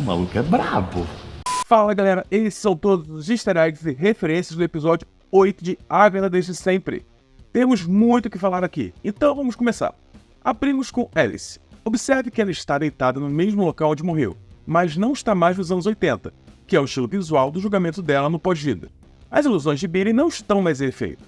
maluco é brabo. Fala galera, esses são todos os easter eggs e referências do episódio 8 de Agatha Desde Sempre. Temos muito o que falar aqui, então vamos começar. Abrimos com Alice. Observe que ela está deitada no mesmo local onde morreu, mas não está mais nos anos 80, que é o estilo visual do julgamento dela no pós-vida. As ilusões de Billy não estão mais em efeito.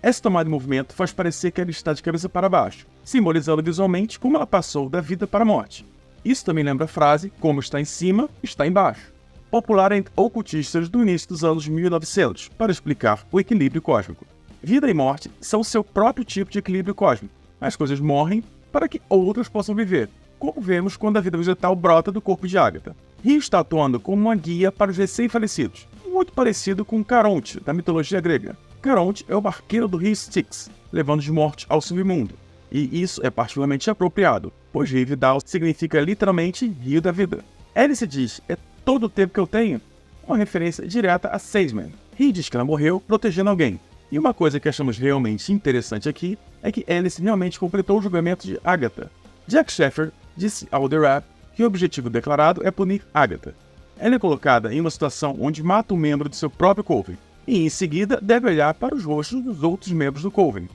Essa tomada de movimento faz parecer que ela está de cabeça para baixo, simbolizando visualmente como ela passou da vida para a morte. Isso também lembra a frase, como está em cima, está embaixo, popular entre ocultistas do início dos anos 1900, para explicar o equilíbrio cósmico. Vida e morte são seu próprio tipo de equilíbrio cósmico. As coisas morrem para que outras possam viver, como vemos quando a vida vegetal brota do corpo de Agatha. Rio está atuando como uma guia para os recém-falecidos, muito parecido com Caronte, da mitologia grega. Caronte é o barqueiro do rio Styx, levando os mortos ao submundo. E isso é particularmente apropriado, pois Rio Vidal significa literalmente Rio da Vida. Alice diz, é todo o tempo que eu tenho? Uma referência direta a Sageman. Rio diz que ela morreu protegendo alguém. E uma coisa que achamos realmente interessante aqui é que Alice realmente completou o julgamento de Agatha. Jack Sheffer disse ao The Wrap que o objetivo declarado é punir Agatha. Ela é colocada em uma situação onde mata um membro de seu próprio coven, e em seguida deve olhar para os rostos dos outros membros do coven.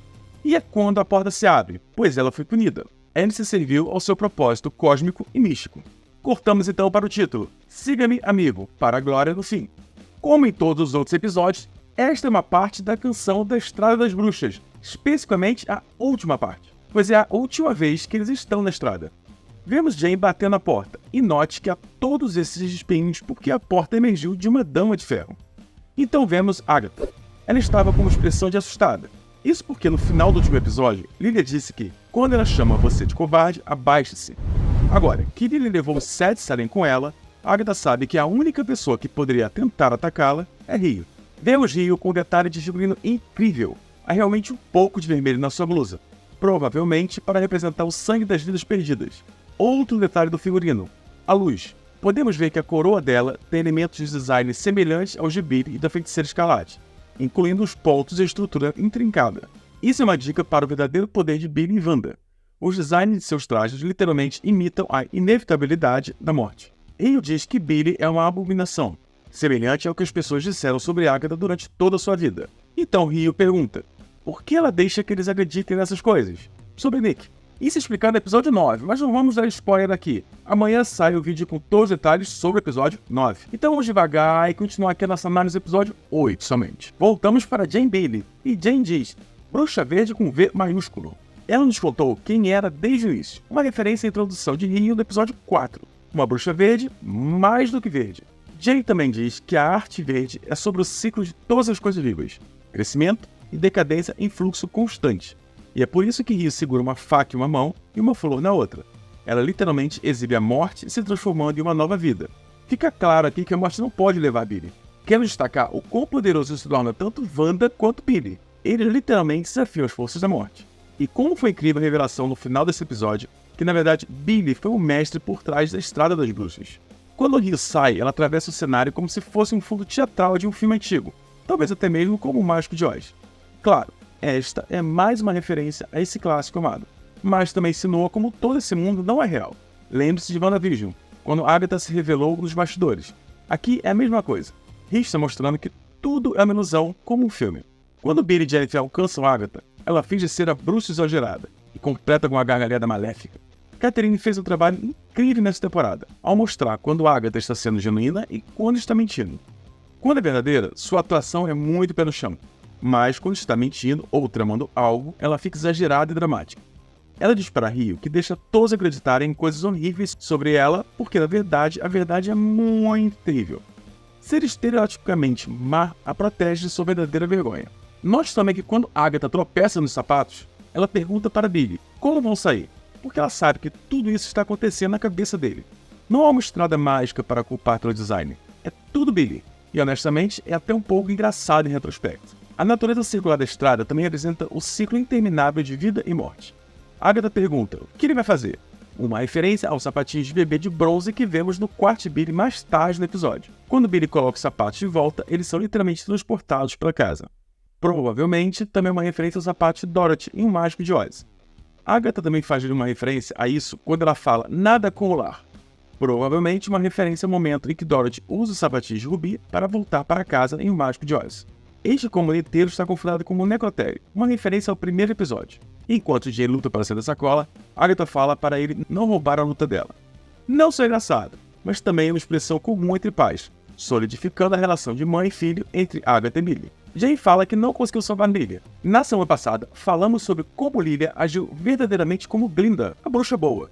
E é quando a porta se abre, pois ela foi punida. Alice serviu ao seu propósito cósmico e místico. Cortamos então para o título, Siga-me, amigo, para a glória do fim. Como em todos os outros episódios, esta é uma parte da canção da Estrada das Bruxas, especificamente a última parte, pois é a última vez que eles estão na estrada. Vemos Jane batendo na porta, e note que há todos esses espinhos porque a porta emergiu de uma dama de ferro. Então vemos Agatha. Ela estava com uma expressão de assustada. Isso porque no final do último episódio, Lilia disse que, quando ela chama você de covarde, abaixe-se. Agora, que Lilia levou 7 Salem com ela, Agatha sabe que a única pessoa que poderia tentar atacá-la é Rio. Vemos Rio com um detalhe de figurino incrível. Há realmente um pouco de vermelho na sua blusa, provavelmente para representar o sangue das vidas perdidas. Outro detalhe do figurino, a luz. Podemos ver que a coroa dela tem elementos de design semelhantes aos de Billy e da Feiticeira Escarlate, incluindo os pontos e a estrutura intrincada. Isso é uma dica para o verdadeiro poder de Billy e Wanda. Os designs de seus trajes literalmente imitam a inevitabilidade da morte. Rio diz que Billy é uma abominação, semelhante ao que as pessoas disseram sobre Agatha durante toda a sua vida. Então Rio pergunta, por que ela deixa que eles acreditem nessas coisas? Sobre Nick. Isso é explicado no episódio 9, mas não vamos dar spoiler aqui. Amanhã sai o vídeo com todos os detalhes sobre o episódio 9. Então vamos devagar e continuar aqui a nossa análise do episódio 8 somente. Voltamos para Jane Bailey, e Jane diz, Bruxa Verde com V maiúsculo. Ela nos contou quem era desde o início, uma referência à introdução de Rio no episódio 4. Uma bruxa verde, mais do que verde. Jane também diz que a arte verde é sobre o ciclo de todas as coisas vivas, crescimento e decadência em fluxo constante. E é por isso que Rio segura uma faca em uma mão e uma flor na outra. Ela literalmente exibe a morte se transformando em uma nova vida. Fica claro aqui que a morte não pode levar Billy. Quero destacar o quão poderoso se torna tanto Wanda quanto Billy. Eles literalmente desafiam as forças da morte. E como foi incrível a revelação no final desse episódio, que na verdade Billy foi o mestre por trás da Estrada das Bruxas. Quando Rio sai, ela atravessa o cenário como se fosse um fundo teatral de um filme antigo, talvez até mesmo como o Mágico de Oz. Claro, esta é mais uma referência a esse clássico amado, mas também insinua como todo esse mundo não é real. Lembre-se de WandaVision, quando Agatha se revelou nos bastidores. Aqui é a mesma coisa. Rio está mostrando que tudo é uma ilusão como um filme. Quando Billy e Jennifer alcançam Agatha, ela finge ser a bruxa exagerada e completa com uma gargalhada maléfica. Catherine fez um trabalho incrível nessa temporada, ao mostrar quando Agatha está sendo genuína e quando está mentindo. Quando é verdadeira, sua atuação é muito pé no chão, mas quando está mentindo ou tramando algo, ela fica exagerada e dramática. Ela diz para Rio que deixa todos acreditarem em coisas horríveis sobre ela, porque na verdade, a verdade é muito terrível. Ser estereotipicamente má a protege de sua verdadeira vergonha. Note também que quando Agatha tropeça nos sapatos, ela pergunta para Billy como vão sair, porque ela sabe que tudo isso está acontecendo na cabeça dele. Não há uma estrada mágica para culpar pelo design, é tudo Billy, e honestamente é até um pouco engraçado em retrospecto. A natureza circular da estrada também representa o ciclo interminável de vida e morte. Agatha pergunta, o que ele vai fazer? Uma referência aos sapatinhos de bebê de bronze que vemos no quarto de Billy mais tarde no episódio. Quando Billy coloca os sapatos de volta, eles são literalmente transportados para casa. Provavelmente também uma referência aos sapatos de Dorothy em O Mágico de Oz. Agatha também faz uma referência a isso quando ela fala nada com o lar. Provavelmente uma referência ao momento em que Dorothy usa os sapatinhos de Ruby para voltar para casa em O Mágico de Oz. Este comuneteiro está confundado como necrotério, uma referência ao primeiro episódio. Enquanto Jane luta para sair da sacola, Agatha fala para ele não roubar a luta dela. Não só engraçado, mas também é uma expressão comum entre pais, solidificando a relação de mãe e filho entre Agatha e Billy. Jane fala que não conseguiu salvar Lilia. Na semana passada, falamos sobre como Lilia agiu verdadeiramente como Glinda, a bruxa boa,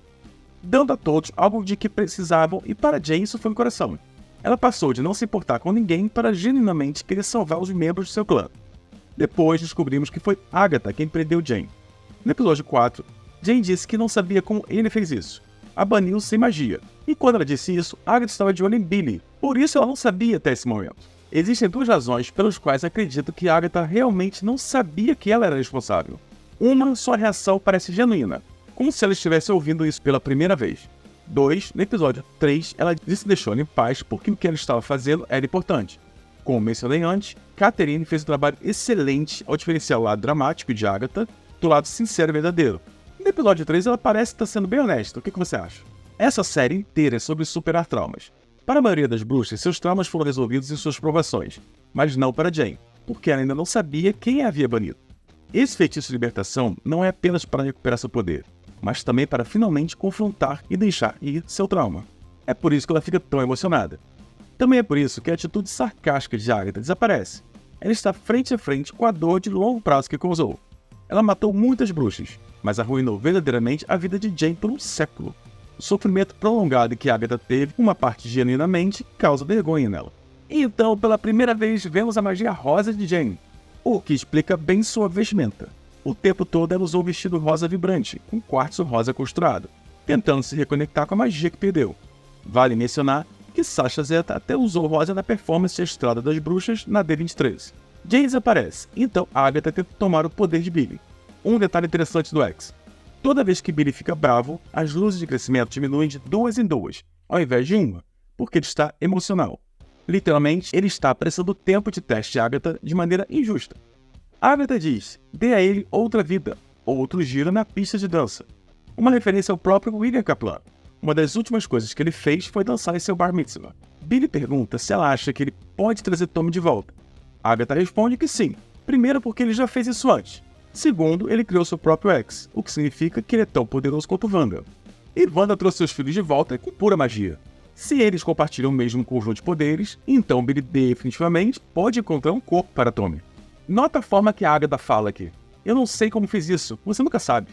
dando a todos algo de que precisavam, e para Jane isso foi no coração. Ela passou de não se importar com ninguém para genuinamente querer salvar os membros de seu clã. Depois descobrimos que foi Agatha quem prendeu Jane. No episódio 4, Jane disse que não sabia como ele fez isso. A baniu sem magia. E quando ela disse isso, Agatha estava de olho em Billy. Por isso ela não sabia até esse momento. Existem duas razões pelas quais acredito que Agatha realmente não sabia que ela era responsável. Uma, sua reação parece genuína, como se ela estivesse ouvindo isso pela primeira vez. 2, no episódio 3, ela disse deixou-lhe em paz porque o que ela estava fazendo era importante. Como mencionei antes, Catherine fez um trabalho excelente ao diferenciar o lado dramático de Agatha do lado sincero e verdadeiro. No episódio 3, ela parece estar sendo bem honesta. O que você acha? Essa série inteira é sobre superar traumas. Para a maioria das bruxas, seus traumas foram resolvidos em suas provações, mas não para Jane, porque ela ainda não sabia quem a havia banido. Esse feitiço de libertação não é apenas para recuperar seu poder, mas também para finalmente confrontar e deixar ir seu trauma. É por isso que ela fica tão emocionada. Também é por isso que a atitude sarcástica de Agatha desaparece. Ela está frente a frente com a dor de longo prazo que causou. Ela matou muitas bruxas, mas arruinou verdadeiramente a vida de Jane por um século. O sofrimento prolongado que Agatha teve, uma parte genuinamente, causa vergonha nela. Então, pela primeira vez, vemos a magia rosa de Jane, o que explica bem sua vestimenta. O tempo todo ela usou um vestido rosa vibrante, com quartzo rosa costurado, tentando se reconectar com a magia que perdeu. Vale mencionar que Sasha Zeta até usou rosa na performance Estrada das Bruxas na D23. Jane desaparece, então Agatha tenta tomar o poder de Billy. Um detalhe interessante do X: toda vez que Billy fica bravo, as luzes de crescimento diminuem de 2 em 2, ao invés de 1, porque ele está emocional. Literalmente, ele está apressando o tempo de teste de Agatha de maneira injusta. Agatha diz: dê a ele outra vida, outro giro na pista de dança. Uma referência ao próprio William Kaplan. Uma das últimas coisas que ele fez foi dançar em seu bar mitzvah. Billy pergunta se ela acha que ele pode trazer Tommy de volta. Agatha responde que sim, primeiro porque ele já fez isso antes. Segundo, ele criou seu próprio ex, o que significa que ele é tão poderoso quanto Wanda. E Wanda trouxe seus filhos de volta com pura magia. Se eles compartilham o mesmo conjunto de poderes, então Billy definitivamente pode encontrar um corpo para Tommy. Nota a forma que a Agatha fala aqui. Eu não sei como fiz isso, você nunca sabe.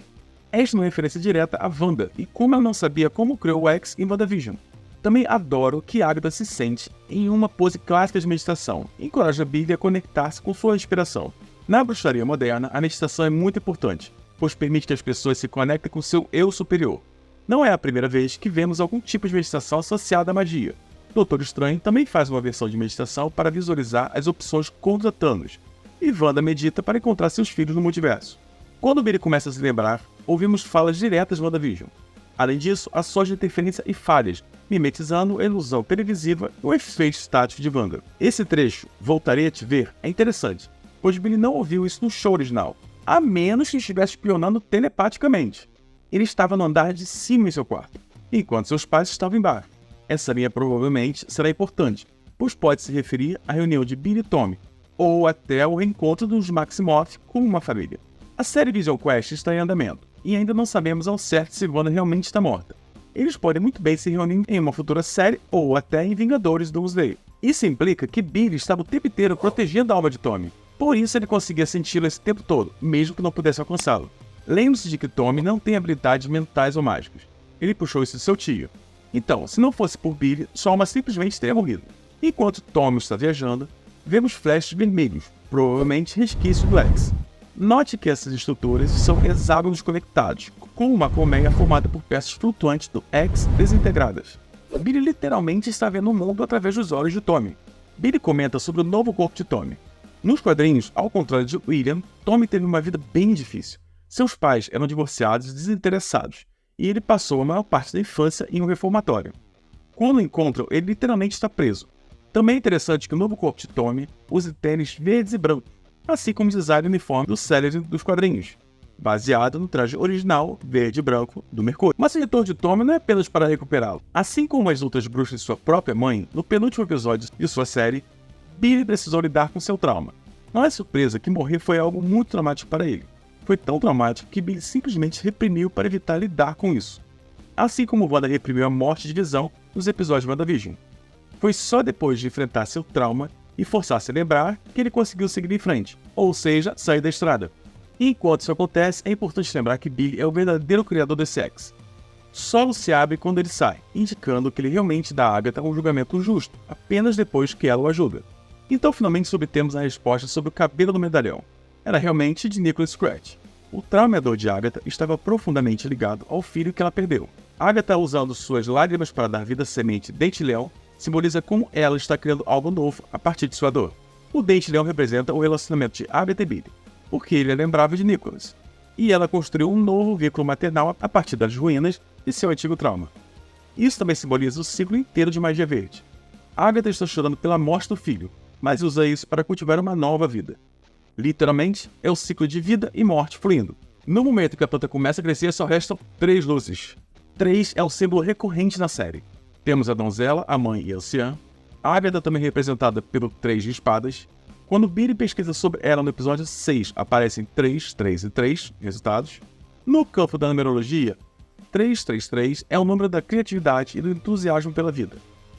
Esta é uma referência direta a Wanda, e como ela não sabia como criou o X em WandaVision. Também adoro que Agatha se sente em uma pose clássica de meditação, e encoraja Billy a conectar-se com sua inspiração. Na bruxaria moderna, a meditação é muito importante, pois permite que as pessoas se conectem com seu eu superior. Não é a primeira vez que vemos algum tipo de meditação associada à magia. Doutor Estranho também faz uma versão de meditação para visualizar as opções contra Thanos, e Wanda medita para encontrar seus filhos no multiverso. Quando Billy começa a se lembrar, ouvimos falas diretas de WandaVision. Além disso, ações de interferência e falhas, mimetizando a ilusão televisiva e o efeito estático de Wanda. Esse trecho, Voltarei a Te Ver, é interessante, pois Billy não ouviu isso no show original, a menos que estivesse espionando telepaticamente. Ele estava no andar de cima em seu quarto, enquanto seus pais estavam embaixo. Essa linha provavelmente será importante, pois pode se referir à reunião de Billy e Tommy, ou até o reencontro dos Maximoff com uma família. A série Vision Quest está em andamento, e ainda não sabemos ao certo se Wanda realmente está morta. Eles podem muito bem se reunir em uma futura série ou até em Vingadores Doomsday. Isso implica que Billy estava o tempo inteiro protegendo a alma de Tommy. Por isso ele conseguia senti-lo esse tempo todo, mesmo que não pudesse alcançá-lo. Lembre-se de que Tommy não tem habilidades mentais ou mágicas. Ele puxou isso de seu tio. Então, se não fosse por Billy, sua alma simplesmente teria morrido. Enquanto Tommy está viajando, vemos flashes vermelhos, provavelmente resquícios do X. Note que essas estruturas são hexágonos conectados, com uma colmeia formada por peças flutuantes do X desintegradas. Billy literalmente está vendo o mundo através dos olhos de Tommy. Billy comenta sobre o novo corpo de Tommy. Nos quadrinhos, ao contrário de William, Tommy teve uma vida bem difícil. Seus pais eram divorciados e desinteressados, e ele passou a maior parte da infância em um reformatório. Quando o encontram, ele literalmente está preso. Também é interessante que o novo corpo de Tommy use tênis verdes e brancos, assim como o design uniforme do Celery dos quadrinhos. baseado no traje original verde e branco do Mercúrio. Mas esse retorno de Tommy não é apenas para recuperá-lo. Assim como as outras bruxas de sua própria mãe, no penúltimo episódio de sua série, Billy precisou lidar com seu trauma. Não é surpresa que morrer foi algo muito traumático para ele. Foi tão traumático que Billy simplesmente reprimiu para evitar lidar com isso. Assim como Wanda reprimiu a morte de Visão nos episódios de WandaVision. Foi só depois de enfrentar seu trauma e forçar-se a lembrar que ele conseguiu seguir em frente, ou seja, sair da estrada. E enquanto isso acontece, é importante lembrar que Billy é o verdadeiro criador desse X. Solo se abre quando ele sai, indicando que ele realmente dá a Agatha um julgamento justo, apenas depois que ela o ajuda. Então finalmente obtemos a resposta sobre o cabelo do medalhão. Era realmente de Nicholas Scratch. O trauma e a dor de Agatha estava profundamente ligado ao filho que ela perdeu. Agatha, usando suas lágrimas para dar vida à semente Dente-Leão, simboliza como ela está criando algo novo a partir de sua dor. O Dente-Leão representa o relacionamento de Agatha e Billy, porque ele a lembrava de Nicholas, e ela construiu um novo vínculo maternal a partir das ruínas de seu antigo trauma. Isso também simboliza o ciclo inteiro de Magia Verde. Agatha está chorando pela morte do filho, mas usa isso para cultivar uma nova vida. Literalmente, é o ciclo de vida e morte fluindo. No momento que a planta começa a crescer, só restam 3 luzes. 3 é o símbolo recorrente na série. Temos a donzela, a mãe e a anciã. A Agatha também representada pelo 3 de espadas. Quando Billy pesquisa sobre ela no episódio 6, aparecem 3, 3 e 3 resultados. No campo da numerologia, 333 é o número da criatividade e do entusiasmo pela vida.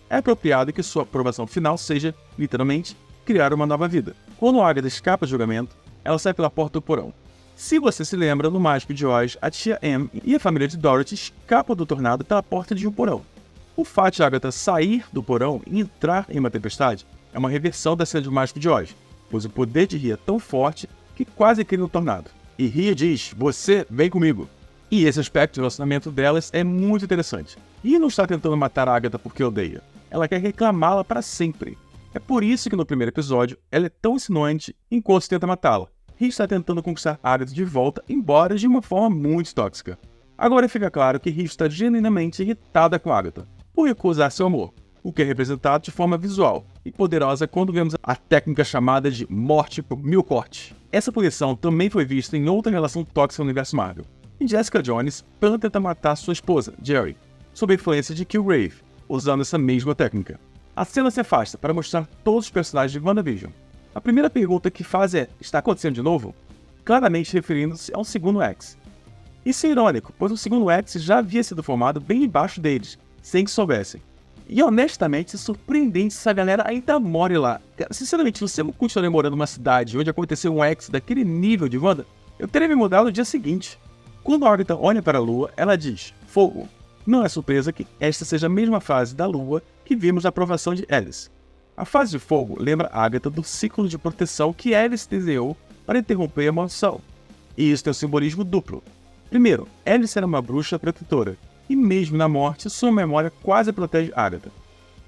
É apropriado que sua aprovação final seja, literalmente, criar uma nova vida. Quando a Agatha escapa do julgamento, ela sai pela porta do porão. Se você se lembra, no Mágico de Oz, a tia Em e a família de Dorothy escapam do tornado pela porta de um porão. O fato de Agatha sair do porão e entrar em uma tempestade é uma reversão da cena do Mágico de Oz, pois o poder de Ria é tão forte que quase cria um tornado. E Ria diz, você vem comigo. E esse aspecto do relacionamento delas é muito interessante. Ria não está tentando matar a Agatha porque odeia. Ela quer reclamá-la para sempre. É por isso que no primeiro episódio ela é tão insinuante enquanto tenta matá-la. Ria está tentando conquistar a Agatha de volta, embora de uma forma muito tóxica. Agora fica claro que Ria está genuinamente irritada com a Agatha por recusar seu amor, o que é representado de forma visual e poderosa quando vemos a técnica chamada de morte por 1000 cortes. Essa posição também foi vista em outra relação tóxica no universo Marvel. Em Jessica Jones, Pan tenta matar sua esposa, Jerry, sob a influência de Killgrave, usando essa mesma técnica. A cena se afasta para mostrar todos os personagens de WandaVision. A primeira pergunta que faz é, está acontecendo de novo? Claramente referindo-se ao segundo X. Isso é irônico, pois o segundo X já havia sido formado bem embaixo deles, sem que soubessem. E honestamente, é surpreendente se essa galera ainda mora lá. Sinceramente, se você continuar morando numa cidade onde aconteceu um X daquele nível de Wanda, eu teria me mudado no dia seguinte. Quando a Agatha olha para a Lua, ela diz, fogo. Não é surpresa que esta seja a mesma fase da Lua que vimos na aprovação de Alice. A fase de fogo lembra Agatha do ciclo de proteção que Alice desenhou para interromper a maldição. E isso tem um simbolismo duplo. Primeiro, Alice era uma bruxa protetora, e mesmo na morte, sua memória quase protege Agatha.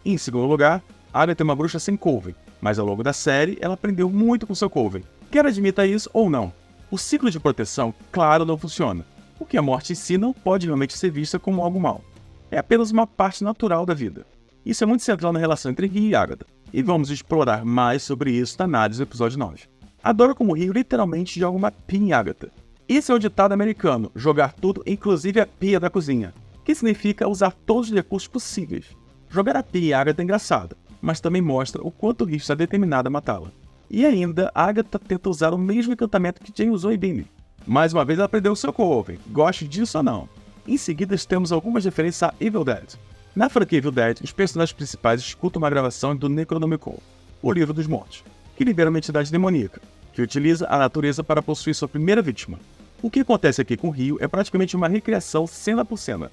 Em segundo lugar, Agatha é uma bruxa sem coven, mas ao longo da série ela aprendeu muito com seu coven. Quer admita isso ou não, o ciclo de proteção, claro, não funciona, porque a morte em si não pode realmente ser vista como algo mau. É apenas uma parte natural da vida. Isso é muito central na relação entre Rio e Agatha, e vamos explorar mais sobre isso na análise do episódio 9. Adoro como Rio literalmente joga uma pia em Agatha. Esse é o ditado americano, jogar tudo, inclusive a pia da cozinha, que significa usar todos os recursos possíveis. Jogar a pia em Agatha é engraçado, mas também mostra o quanto Rio está determinado a matá-la. E ainda, Agatha tenta usar o mesmo encantamento que Jane usou em Billy. Mais uma vez ela aprendeu o seu coven, goste disso ou não. Em seguida temos algumas referências a Evil Dead. Na franquia Evil Dead, os personagens principais escutam uma gravação do Necronomicon, o livro dos mortos, que libera uma entidade demoníaca, que utiliza a natureza para possuir sua primeira vítima. O que acontece aqui com Rio é praticamente uma recriação cena por cena.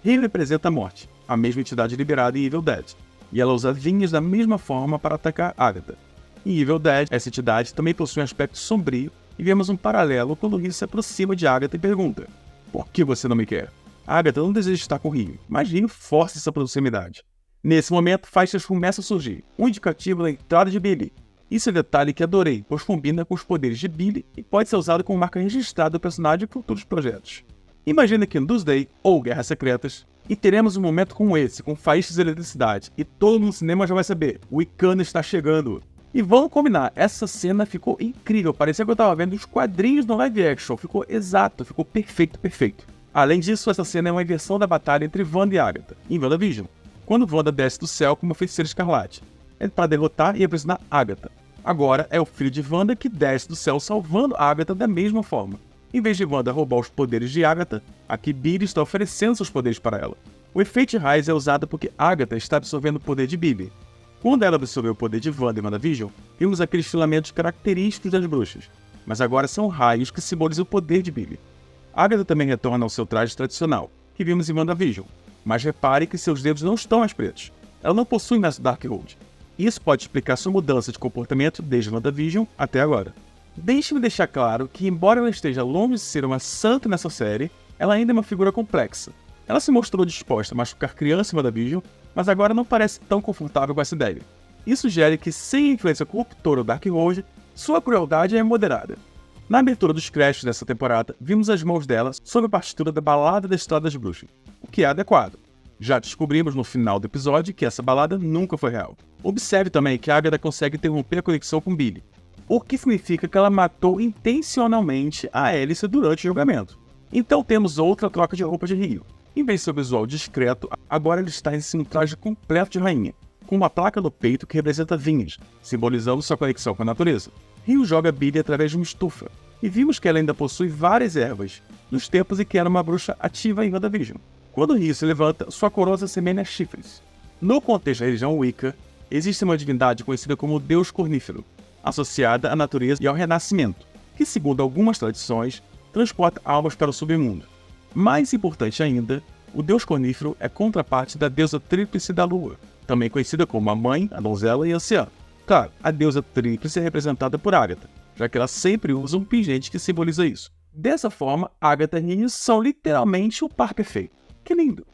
Rio representa a morte, a mesma entidade liberada em Evil Dead, e ela usa vinhas da mesma forma para atacar Agatha. Em Evil Dead, essa entidade também possui um aspecto sombrio, e vemos um paralelo quando Rio se aproxima de Agatha e pergunta: por que você não me quer? Agatha não deseja estar com Rio, mas Rio força essa proximidade. Nesse momento, faixas começam a surgir, um indicativo da entrada de Billy. Isso é um detalhe que adorei, pois combina com os poderes de Billy e pode ser usado como marca registrada do personagem em futuros projetos. Imagina que em Doomsday ou Guerras Secretas, e teremos um momento como esse, com faíscas de eletricidade, e todo mundo no cinema já vai saber, o Wiccan está chegando. E vamos combinar, essa cena ficou incrível, parecia que eu tava vendo os quadrinhos no live action, ficou exato, ficou perfeito, perfeito. Além disso, essa cena é uma inversão da batalha entre Wanda e Agatha, em WandaVision, quando Wanda desce do céu como uma feiticeira escarlate, para derrotar e aprisionar Agatha. Agora é o filho de Wanda que desce do céu salvando Agatha da mesma forma. Em vez de Wanda roubar os poderes de Agatha, aqui Billy está oferecendo seus poderes para ela. O efeito de raios é usado porque Agatha está absorvendo o poder de Billy. Quando ela absorveu o poder de Wanda em WandaVision, vimos aqueles filamentos característicos das bruxas, mas agora são raios que simbolizam o poder de Billy. Agatha também retorna ao seu traje tradicional, que vimos em WandaVision, mas repare que seus dedos não estão mais pretos. Ela não possui mais Darkhold. Isso pode explicar sua mudança de comportamento desde WandaVision até agora. Deixe-me deixar claro que, embora ela esteja longe de ser uma santa nessa série, ela ainda é uma figura complexa. Ela se mostrou disposta a machucar criança em WandaVision, mas agora não parece tão confortável com essa ideia. Isso sugere que, sem a influência corruptora do Darkhold, sua crueldade é moderada. Na abertura dos créditos dessa temporada, vimos as mãos dela sob a partitura da Balada da Estrada das Bruxas, o que é adequado. Já descobrimos no final do episódio que essa balada nunca foi real. Observe também que Agatha consegue interromper a conexão com Billy, o que significa que ela matou intencionalmente a Alice durante o julgamento. Então temos outra troca de roupa de Rio. Em vez de seu visual discreto, agora ele está em um traje completo de rainha, com uma placa no peito que representa vinhas, simbolizando sua conexão com a natureza. Rio joga Billy através de uma estufa, e vimos que ela ainda possui várias ervas, nos tempos em que era uma bruxa ativa em WandaVision. Quando Rio se levanta, sua coroa se assemelha a chifres. No contexto da religião Wicca, existe uma divindade conhecida como o Deus Cornífero, associada à natureza e ao renascimento, que, segundo algumas tradições, transporta almas para o submundo. Mais importante ainda, o Deus Cornífero é contraparte da deusa Tríplice da Lua, também conhecida como a Mãe, a Donzela e a Anciã. Claro, a deusa Tríplice é representada por Agatha, já que ela sempre usa um pingente que simboliza isso. Dessa forma, Agatha e Rio são literalmente o par perfeito. Que lindo!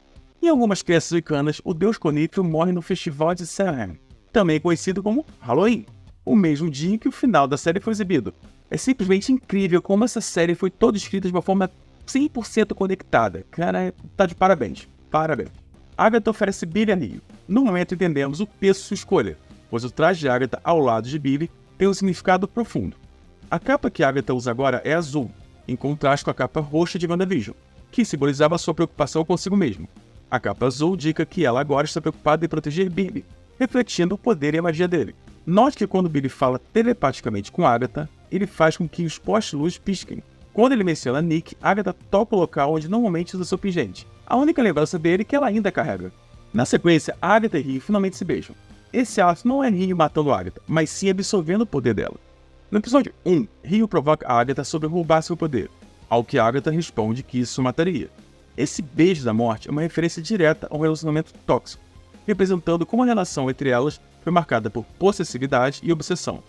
Em algumas crenças wiccanas, o Deus Cornífero morre no festival de Samhain, também conhecido como Halloween, o mesmo dia em que o final da série foi exibido. É simplesmente incrível como essa série foi toda escrita de uma forma 100% conectada. Cara, tá de parabéns. Parabéns. Agatha oferece Billy a Rio. No momento entendemos o peso de sua escolha, pois o traje de Agatha ao lado de Billy tem um significado profundo. A capa que Agatha usa agora é azul, em contraste com a capa roxa de WandaVision, que simbolizava sua preocupação consigo mesmo. A capa azul indica que ela agora está preocupada em proteger Billy, refletindo o poder e a magia dele. Note que quando Billy fala telepaticamente com Agatha, ele faz com que os postes de luz pisquem. Quando ele menciona Nick, Agatha toca o local onde normalmente usa seu pingente, a única lembrança dele que ela ainda carrega. Na sequência, Agatha e Rio finalmente se beijam. Esse ato não é Rio matando Agatha, mas sim absorvendo o poder dela. No episódio 1, Rio provoca Agatha sobre roubar seu poder, ao que Agatha responde que isso mataria. Esse beijo da morte é uma referência direta ao relacionamento tóxico, representando como a relação entre elas foi marcada por possessividade e obsessão.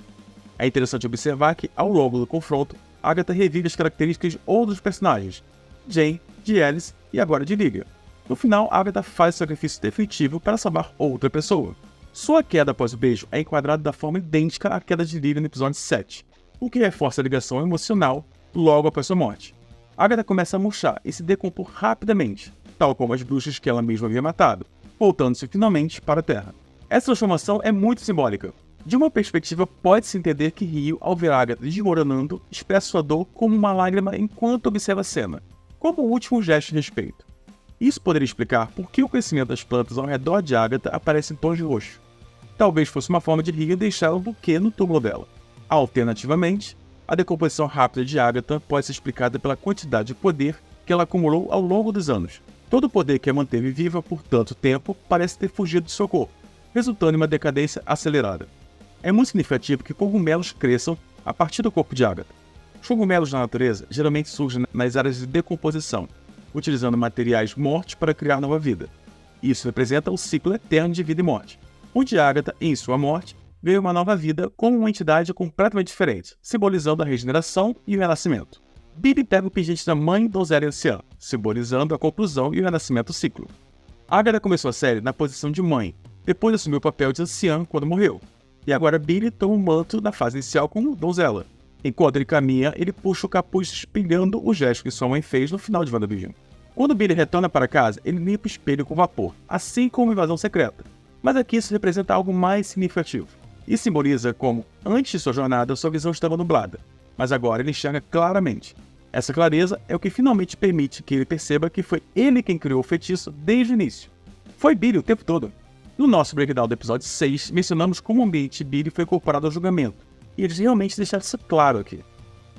É interessante observar que, ao longo do confronto, Agatha revive as características de outros personagens, Jane, de Alice e agora de Lydia. No final, Agatha faz o sacrifício definitivo para salvar outra pessoa. Sua queda após o beijo é enquadrada da forma idêntica à queda de Lydia no episódio 7, o que reforça a ligação emocional logo após sua morte. Agatha começa a murchar e se decompor rapidamente, tal como as bruxas que ela mesma havia matado, voltando-se finalmente para a Terra. Essa transformação é muito simbólica. De uma perspectiva, pode-se entender que Rio, ao ver Agatha desmoronando, expressa sua dor como uma lágrima enquanto observa a cena, como um último gesto de respeito. Isso poderia explicar por que o crescimento das plantas ao redor de Agatha aparece em tons de roxo. Talvez fosse uma forma de Rio deixar um buquê no túmulo dela. Alternativamente, a decomposição rápida de Agatha pode ser explicada pela quantidade de poder que ela acumulou ao longo dos anos. Todo o poder que a manteve viva por tanto tempo parece ter fugido de seu corpo, resultando em uma decadência acelerada. É muito significativo que cogumelos cresçam a partir do corpo de Agatha. Os cogumelos na natureza geralmente surgem nas áreas de decomposição, utilizando materiais mortos para criar nova vida. Isso representa o ciclo eterno de vida e morte, onde Agatha, em sua morte, veio uma nova vida como uma entidade completamente diferente, simbolizando a regeneração e o renascimento. Billy pega o pingente da Mãe, Donzela e Anciã, simbolizando a conclusão e o renascimento do ciclo. Agatha começou a série na posição de mãe, depois assumiu o papel de Anciã quando morreu. E agora Billy toma o manto na fase inicial como Donzela. Enquanto ele caminha, ele puxa o capuz espelhando o gesto que sua mãe fez no final de WandaVision. Quando Billy retorna para casa, ele limpa o espelho com vapor, assim como uma invasão secreta. Mas aqui isso representa algo mais significativo. e simboliza como, antes de sua jornada, sua visão estava nublada, mas agora ele enxerga claramente. Essa clareza é o que finalmente permite que ele perceba que foi ele quem criou o feitiço desde o início. Foi Billy o tempo todo. No nosso breakdown do episódio 6, mencionamos como o ambiente Billy foi incorporado ao julgamento, e eles realmente deixaram isso claro aqui.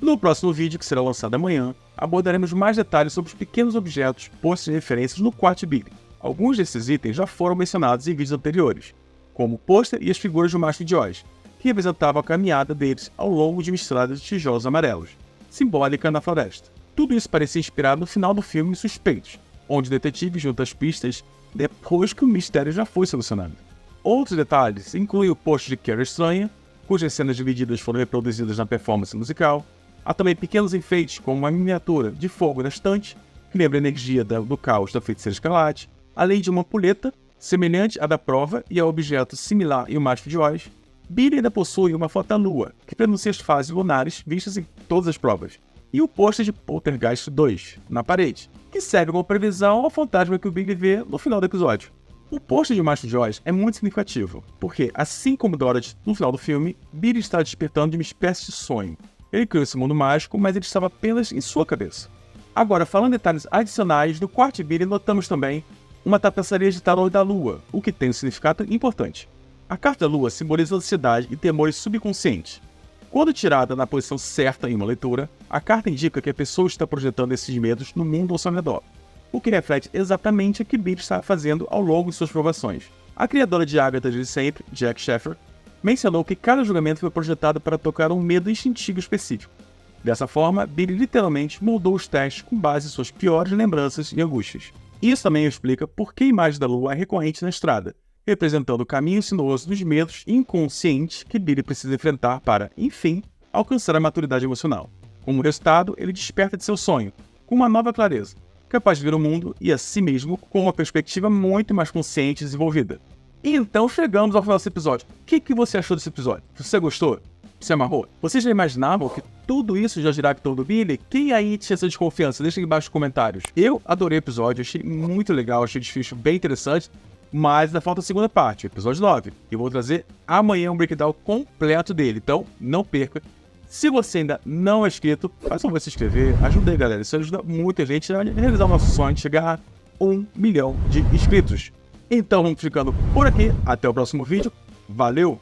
No próximo vídeo, que será lançado amanhã, abordaremos mais detalhes sobre os pequenos objetos postos em referências no quarto de Billy. Alguns desses itens já foram mencionados em vídeos anteriores, como o pôster e as figuras do Mágico de Oz, que representavam a caminhada deles ao longo de uma estrada de tijolos amarelos, simbólica na floresta. Tudo isso parecia inspirado no final do filme Suspeitos, onde o detetive junta as pistas depois que o mistério já foi solucionado. Outros detalhes incluem o pôster de Carrie Estranha, cujas cenas divididas foram reproduzidas na performance musical. Há também pequenos enfeites, como uma miniatura de fogo na estante, que lembra a energia do caos da Feiticeira Escarlate, além de uma ampulheta, semelhante à da prova e a objeto similar em O Mágico de Oz. Billy ainda possui uma foto da lua, que pronuncia as fases lunares vistas em todas as provas, e o pôster de Poltergeist 2, na parede, que serve como previsão ao fantasma que o Billy vê no final do episódio. O pôster de O Mágico de Oz é muito significativo, porque, assim como Dorothy no final do filme, Billy está despertando de uma espécie de sonho. Ele criou esse mundo mágico, mas ele estava apenas em sua cabeça. Agora, falando em detalhes adicionais, no quarto de Billy notamos também uma tapeçaria de tarô da lua, o que tem um significado importante. A carta da lua simboliza ansiedade e temores subconscientes. Quando tirada na posição certa em uma leitura, a carta indica que a pessoa está projetando esses medos no mundo ao seu redor, o que reflete exatamente o que Billy está fazendo ao longo de suas provações. A criadora de Agatha de sempre, Jack Sheffer, mencionou que cada julgamento foi projetado para tocar um medo instintivo específico. Dessa forma, Billy literalmente moldou os testes com base em suas piores lembranças e angústias. Isso também explica por que a imagem da lua é recorrente na estrada, representando o caminho sinuoso dos medos inconscientes que Billy precisa enfrentar para, enfim, alcançar a maturidade emocional. Como resultado, ele desperta de seu sonho, com uma nova clareza, capaz de ver o mundo e a si mesmo com uma perspectiva muito mais consciente e desenvolvida. E então chegamos ao final desse episódio. O que você achou desse episódio? Você gostou? Se amarrou? Vocês já imaginavam que tudo isso já girava em torno do Billy? Quem aí tinha essa desconfiança? Deixa aqui embaixo nos comentários. Eu adorei o episódio, achei muito legal, achei o desfecho bem interessante. Mas ainda falta a segunda parte, o episódio 9. Eu vou trazer amanhã um breakdown completo dele, então não perca. Se você ainda não é inscrito, faz favor de se inscrever, ajuda aí, galera. Isso ajuda muita gente a realizar o nosso sonho de chegar a 1 milhão de inscritos. Então vamos ficando por aqui, até o próximo vídeo. Valeu!